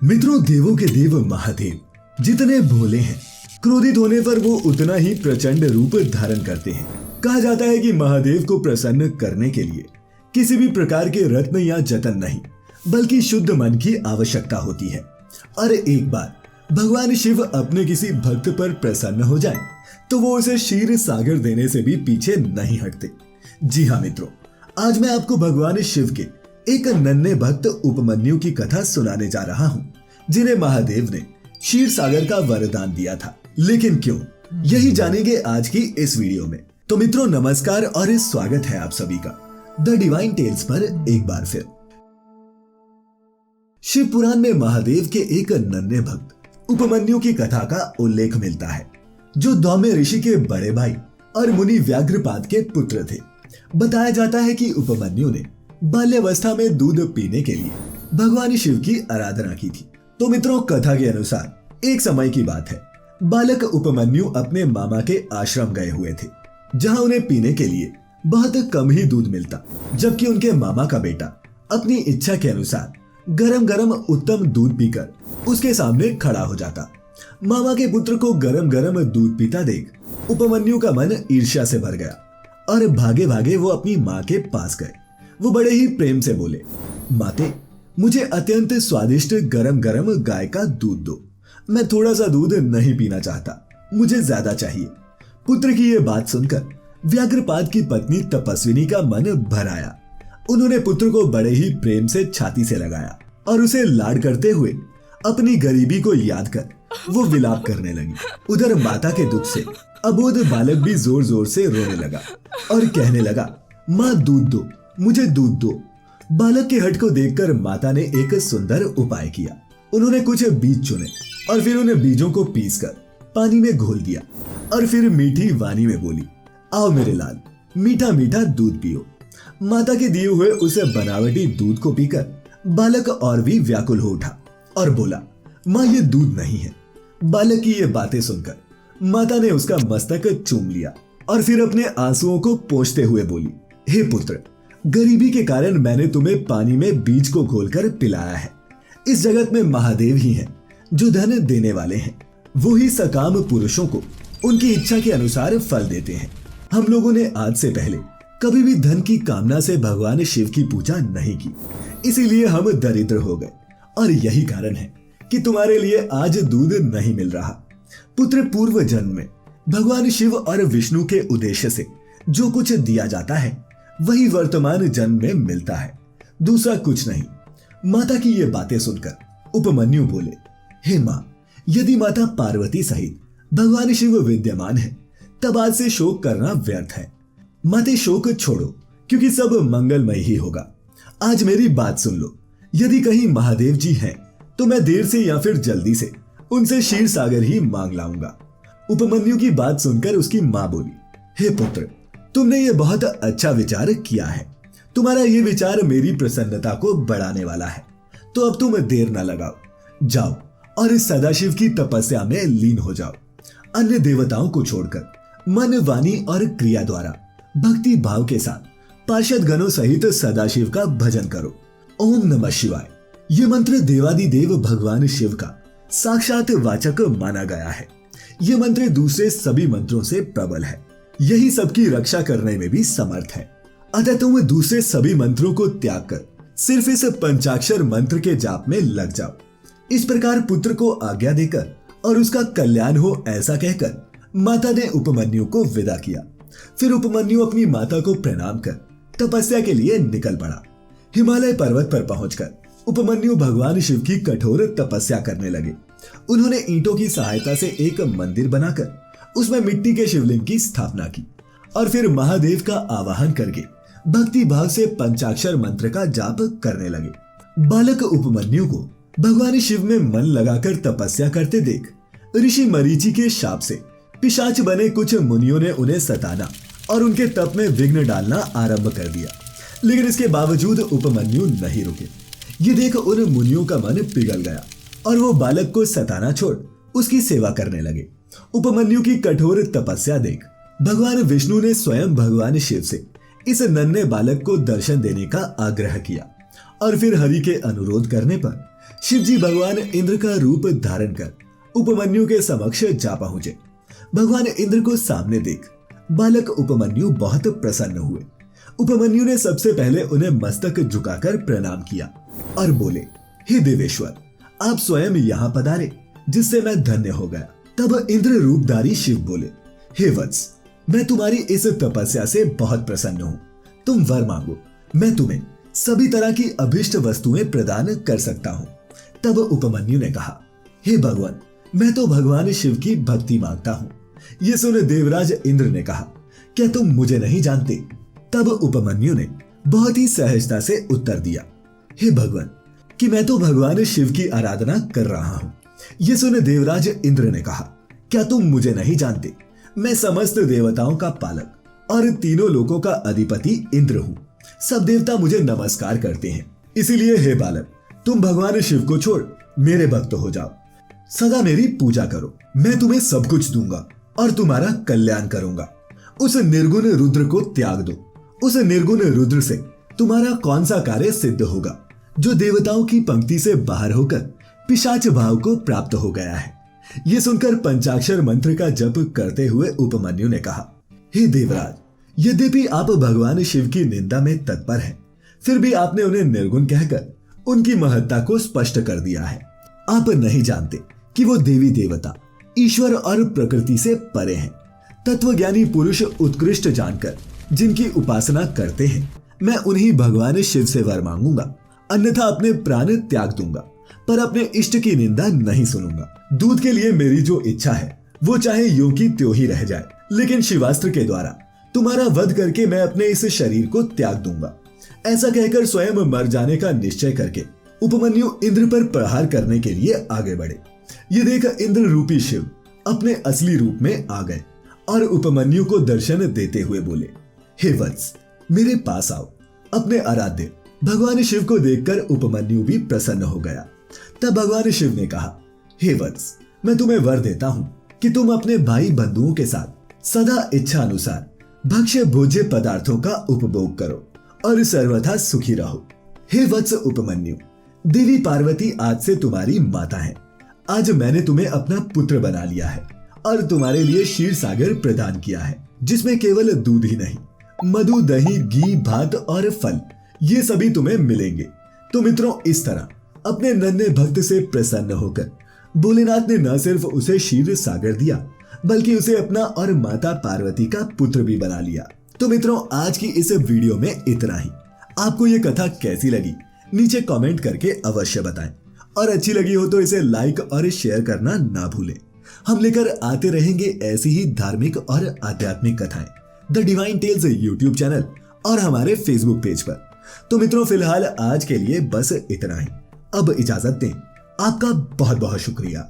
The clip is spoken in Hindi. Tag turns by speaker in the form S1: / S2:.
S1: मित्रों, देवों के देव महादेव जितने भोले हैं, क्रोधित होने पर वो उतना ही प्रचंड रूप धारण करते हैं। कहा जाता है कि महादेव को प्रसन्न करने के लिए किसी भी प्रकार के रत्न या जतन नहीं, बल्कि शुद्ध मन की आवश्यकता होती है। और एक बार भगवान शिव अपने किसी भक्त पर प्रसन्न हो जाए तो वो उसे क्षीर सागर देने से भी पीछे नहीं हटते। जी हाँ मित्रों, आज मैं आपको भगवान शिव के एक नन्हे भक्त उपमन्यु की कथा सुनाने जा रहा हूँ, जिन्हें महादेव ने क्षीर सागर का वरदान दिया था। लेकिन क्यों, यही जानेंगे आज की इस वीडियो में। तो मित्रों नमस्कार और स्वागत है आप सभी का द डिवाइन टेल्स पर एक बार फिर। शिव पुराण में महादेव के एक नन्हे भक्त उपमन्यु की कथा का उल्लेख मिलता है, जो दौम्य ऋषि के बड़े भाई और मुनि व्याघ्रपाद के पुत्र थे। बताया जाता है कि उपमन्यु ने बाल्यावस्था में दूध पीने के लिए भगवान शिव की आराधना की थी। तो मित्रों, कथा के अनुसार एक समय की बात है, बालक उपमन्यु अपने मामा के आश्रम गए हुए थे, जहां उन्हें पीने के लिए बहुत कम ही दूध मिलता, जबकि उनके मामा का बेटा अपनी इच्छा के अनुसार गरम गरम उत्तम दूध पीकर उसके सामने खड़ा हो जाता। मामा के पुत्र को गरम गरम दूध पीता देख उपमन्यु का मन ईर्ष्या से भर गया और भागे भागे वो अपनी माँ के पास गए। वो बड़े ही प्रेम से बोले, माते, मुझे अत्यंत स्वादिष्ट गरम गरम गाय का दूध दो। मैं थोड़ा सा दूध नहीं पीना चाहता, मुझे ज्यादा चाहिए। पुत्र की यह बात सुनकर व्याघ्रपाद की पत्नी तपस्विनी का मन भर आया। उन्होंने पुत्र को बड़े ही प्रेम से छाती से लगाया और उसे लाड करते हुए अपनी गरीबी को याद कर वो विलाप करने लगी। उधर माता के दुख से अबोध बालक भी जोर जोर से रोने लगा और कहने लगा, माँ दूध दो, मुझे दूध दो। बालक के हट को देखकर माता ने एक सुंदर उपाय किया। उन्होंने कुछ बीज चुने और फिर उन्हें बीजों को पीसकर पानी में घोल दिया और फिर मीठी वाणी में बोली, आओ मेरे लाल, मीठा मीठा दूध पियो। माता के दिए हुए उस बनावटी दूध को पीकर बालक और भी व्याकुल हो उठा और बोला, माँ ये दूध नहीं है। बालक की ये बातें सुनकर माता ने उसका मस्तक चूम लिया और फिर अपने आंसुओं को पोंछते हुए बोली, हे पुत्र, गरीबी के कारण मैंने तुम्हें पानी में बीज को घोलकर पिलाया है। इस जगत में महादेव ही हैं जो धन देने वाले हैं। वो ही सकाम पुरुषों को उनकी इच्छा के अनुसार फल देते हैं। हम लोगों ने आज से पहले कभी भी धन की कामना से भगवान शिव की पूजा नहीं की, इसीलिए हम दरिद्र हो गए और यही कारण है कि तुम्हारे लिए आज दूध नहीं मिल रहा। पुत्र, पूर्व जन्म में भगवान शिव और विष्णु के उद्देश्य से जो कुछ दिया जाता है वही वर्तमान जन्म में मिलता है, दूसरा कुछ नहीं। माता की ये बातें सुनकर उपमन्यु बोले, हे माँ, यदि माता पार्वती सहित भगवान शिव विद्यमान है तब आज से शोक करना व्यर्थ है। माते, शोक छोड़ो, क्योंकि सब मंगलमय ही होगा। आज मेरी बात सुन लो। यदि कहीं महादेव जी हैं तो मैं देर से या फिर जल्दी से उनसे क्षीर सागर ही मांग लाऊंगा। उपमन्यु की बात सुनकर उसकी माँ बोली, हे पुत्र, तुमने ये बहुत अच्छा विचार किया है। तुम्हारा ये विचार मेरी प्रसन्नता को बढ़ाने वाला है। तो अब तुम देर न लगाओ, जाओ और इस सदाशिव की तपस्या में लीन हो जाओ। अन्य देवताओं को छोड़कर मन, वाणी और क्रिया द्वारा भक्ति भाव के साथ पार्षद गणों सहित सदाशिव का भजन करो। ओम नमः शिवाय। ये मंत्र देवादिदेव भगवान शिव का साक्षात वाचक माना गया है। ये मंत्र दूसरे सभी मंत्रों से प्रबल है। यही सबकी रक्षा करने में भी समर्थ है। अतः तुम दूसरे सभी मंत्रों को त्याग कर सिर्फ इस पंचाक्षर मंत्र के जाप में लग जाओ। इस प्रकार पुत्र को आज्ञा देकर और उसका कल्याण हो ऐसा कहकर माता ने उपमन्यु को विदा किया। फिर उपमन्यु अपनी माता को प्रणाम कर तपस्या के लिए निकल पड़ा। हिमालय पर्वत पर पहुंचकर उपमन्यु भगवान शिव की कठोर तपस्या करने लगे। उन्होंने ईंटों की सहायता से एक मंदिर बनाकर उसमें मिट्टी के शिवलिंग की स्थापना की और फिर महादेव का आवाहन करके भक्ति भाव से पंचाक्षर मंत्र का जाप करने लगे। बालक उपमन्यु को भगवान शिव में मन लगाकर तपस्या करते देख ऋषि मरीचि के शाप से पिशाच बने कुछ मुनियों ने उन्हें सताना और उनके तप में विघ्न डालना आरंभ कर दिया। लेकिन इसके बावजूद उपमन्यु नहीं रुके। ये देख उन मुनियों का मन पिघल गया और वो बालक को सताना छोड़ उसकी सेवा करने लगे। उपमन्यु की कठोर तपस्या देख भगवान विष्णु ने स्वयं भगवान शिव से इस नन्हे बालक को दर्शन देने का आग्रह किया और फिर हरि के अनुरोध करने पर शिव जी भगवान इंद्र का रूप धारण कर उपमन्यु के समक्ष जा पहुंचे। भगवान इंद्र को सामने देख बालक उपमन्यु बहुत प्रसन्न हुए। उपमन्यु ने सबसे पहले उन्हें मस्तक झुकाकर प्रणाम किया और बोले, हे देवेश्वर, आप स्वयं यहाँ पधारे, जिससे मैं धन्य हो गया। तब इंद्र रूपधारी शिव बोले, हे वत्स, मैं तुम्हारी इस तपस्या से बहुत प्रसन्न हूँ। तुम वर मांगो, मैं तुम्हें सभी तरह की अभिष्ट वस्तुएं प्रदान कर सकता हूँ। तब उपमन्यु ने कहा, हे भगवान, मैं तो भगवान शिव की भक्ति मांगता हूँ। ये सुन देवराज इंद्र ने कहा, क्या तुम मुझे नहीं जानते? तब उपमन्यु ने बहुत ही सहजता से उत्तर दिया, हे भगवान, कि मैं तो भगवान शिव की आराधना कर रहा हूँ। ये सुन देवराज इंद्र ने कहा, क्या तुम मुझे नहीं जानते? मैं समस्त देवताओं का पालक और तीनों लोकों का अधिपति इंद्र हूँ। सब देवता मुझे नमस्कार करते हैं। इसीलिए हे बालक, तुम भगवान शिव को छोड़ मेरे भक्त हो जाओ, सदा मेरी पूजा करो। मैं तुम्हें सब कुछ दूंगा और तुम्हारा कल्याण करूंगा। उस निर्गुण रुद्र को त्याग दो। उस निर्गुण रुद्र से तुम्हारा कौन सा कार्य सिद्ध होगा, जो देवताओं की पंक्ति से बाहर होकर पिशाच भाव को प्राप्त हो गया है। ये सुनकर पंचाक्षर मंत्र का जप करते हुए उपमन्यु ने कहा, हे देवराज, यद्यपि आप भगवान शिव की निंदा में तत्पर हैं, फिर भी आपने उन्हें निर्गुण कहकर उनकी महत्ता को स्पष्ट कर दिया है। आप नहीं जानते कि वो देवी देवता ईश्वर और प्रकृति से परे हैं। तत्वज्ञानी पुरुष उत्कृष्ट जानकर जिनकी उपासना करते हैं, मैं उन्हीं भगवान शिव से वर मांगूंगा, अन्यथा अपने प्राण त्याग दूंगा, पर अपने इष्ट की निंदा नहीं सुनूंगा। दूध के लिए मेरी जो इच्छा है वो चाहे यूं की त्यों ही रह जाए, लेकिन शिवास्त्र के द्वारा तुम्हारा वध करके मैं अपने इस शरीर को त्याग दूंगा। ऐसा कहकर स्वयं मर जाने का निश्चय करके उपमन्यु इंद्र पर प्रहार करने के लिए आगे बढ़े। ये देख इंद्र रूपी शिव अपने असली रूप में आ गए और उपमन्यु को दर्शन देते हुए बोले, हे वत्स, मेरे पास आओ। अपने आराध्य भगवान शिव को देखकर उपमन्यु भी प्रसन्न हो गया। तब भगवान शिव ने कहा, हे वत्स, मैं तुम्हें वर देता हूं कि तुम अपने भाई बंधुओं के साथ सदा इच्छा अनुसार भक्ष्य भोज्य पदार्थों का उपभोग करो और सर्वथा सुखी रहो। हे वत्स उपमन्यु, देवी पार्वती आज से तुम्हारी माता है। आज मैंने तुम्हें अपना पुत्र बना लिया है और तुम्हारे लिए क्षीर सागर प्रदान किया है, जिसमें केवल दूध ही नहीं, मधु, दही, घी, भात और फल, ये सभी तुम्हें मिलेंगे। तो मित्रों, इस तरह अपने नन्हे भक्त से प्रसन्न होकर भोलेनाथ ने न सिर्फ उसे क्षीर सागर दिया, बल्कि उसे अपना और माता पार्वती का पुत्र भी बना लिया। तो मित्रों, आज की इस वीडियो में इतना ही। आपको ये कथा कैसी लगी नीचे कमेंट करके अवश्य बताएं, और अच्छी लगी हो तो इसे लाइक और शेयर करना ना भूलें। हम लेकर आते रहेंगे ऐसी ही धार्मिक और आध्यात्मिक कथाएं the divine tales YouTube channel और हमारे फेसबुक पेज पर। तो मित्रों, फिलहाल आज के लिए बस इतना ही। अब इजाजत दें। आपका बहुत बहुत शुक्रिया।